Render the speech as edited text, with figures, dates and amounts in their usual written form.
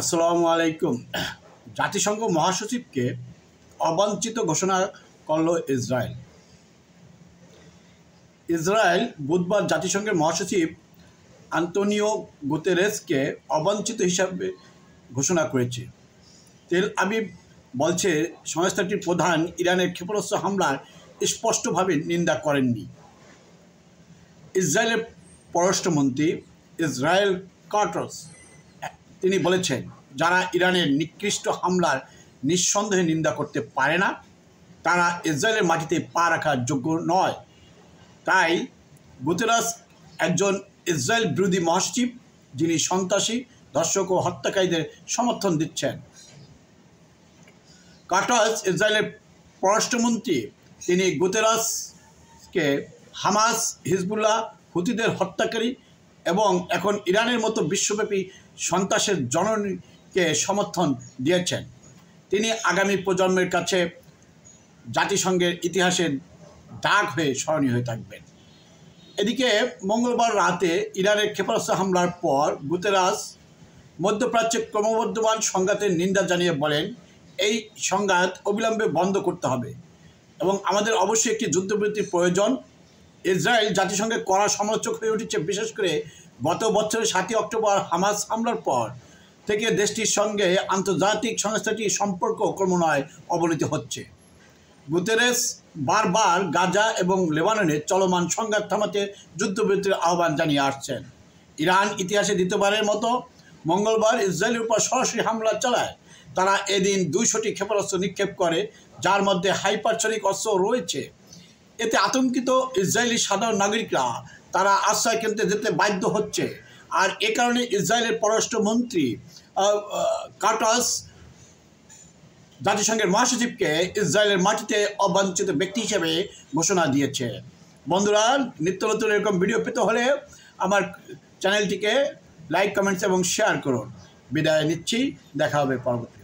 আসসালামু আলাইকুম। জাতিসংঘ মহাসচিবকে অবাঞ্ছিত ঘোষণা করল ইসরায়েল। ইসরায়েল বুধবার জাতিসংঘের মহাসচিব আন্তোনিও গুতেরেসকে অবাঞ্ছিত হিসাবে ঘোষণা করেছে। তেল আবিব বলছে সংস্থাটির প্রধান ইরানের ক্ষেপণাস্ত্র হামলার স্পষ্টভাবে নিন্দা করেননি। ইসরায়েলের পররাষ্ট্রমন্ত্রী ইসরায়েল কাটস তিনি বলেছেন, যারা ইরানের নিকৃষ্ট হামলার নিঃসন্দেহে নিন্দা করতে পারে না তারা ইসরায়েলের মাটিতে পা রাখার যোগ্য নয়। তাই গুতেরাস একজন ইসরায়েল বিরোধী মহাসচিব, যিনি সন্ত্রাসী, ধর্ষক ও হত্যাকারীদের সমর্থন দিচ্ছেন। কাটস ইসরায়েলের পররাষ্ট্রমন্ত্রী, তিনি গুতেরাসকে হামাস, হিজবুল্লাহ, হুতিদের হত্যাকারী এবং এখন ইরানের মতো বিশ্বব্যাপী সন্ত্রাসের জননীকে সমর্থন দিয়েছেন। তিনি আগামী প্রজন্মের কাছে জাতিসংঘের ইতিহাসের দাগ হয়ে স্মরণীয় হয়ে থাকবেন। এদিকে মঙ্গলবার রাতে ইরানের ক্ষেপণাস্ত্র হামলার পর গুতেরাস মধ্যপ্রাচ্যে ক্রমবর্ধমান সংঘাতের নিন্দা জানিয়ে বলেন, এই সংঘাত অবিলম্বে বন্ধ করতে হবে এবং আমাদের অবশ্যই একটি যুদ্ধবিরতির প্রয়োজন। ইসরায়েল জাতিসংঘের কড়া সমালোচক হয়ে উঠেছে, বিশেষ করে গত বছরের 7 অক্টোবর হামাস হামলার পর থেকে দেশটির সঙ্গে আন্তর্জাতিক সংস্থাটির সম্পর্ক ক্রমান্বয়ে অবনতি হচ্ছে। গুতেরেস বারবার গাজা এবং লেবাননে চলমান সংঘাত থামাতে যুদ্ধবিরতির আহ্বান জানিয়ে আসছেন। ইরান ইতিহাসে দ্বিতীয়বারের মতো মঙ্গলবার ইসরায়েলের উপর সরাসরি হামলা চালায়। তারা এদিন 200টি ক্ষেপণাস্ত্র নিক্ষেপ করে, যার মধ্যে হাইপারসনিক অস্ত্র রয়েছে। এতে আতঙ্কিত ইসরায়েলি সাধারণ নাগরিকরা তারা আশ্রয় কেন্দ্রে যেতে বাধ্য হচ্ছে। আর এ কারণে ইসরায়েলের পররাষ্ট্রমন্ত্রী কাটস জাতিসংঘের মহাসচিবকে ইসরায়েলের মাটিতে অবাঞ্ছিত ব্যক্তি হিসেবে ঘোষণা দিয়েছে। বন্ধুরা, নিত্য নতুন এরকম ভিডিও পেতে হলে আমার চ্যানেলটিকে লাইক, কমেন্টস এবং শেয়ার করুন। বিদায় নিচ্ছি, দেখা হবে পরবর্তী।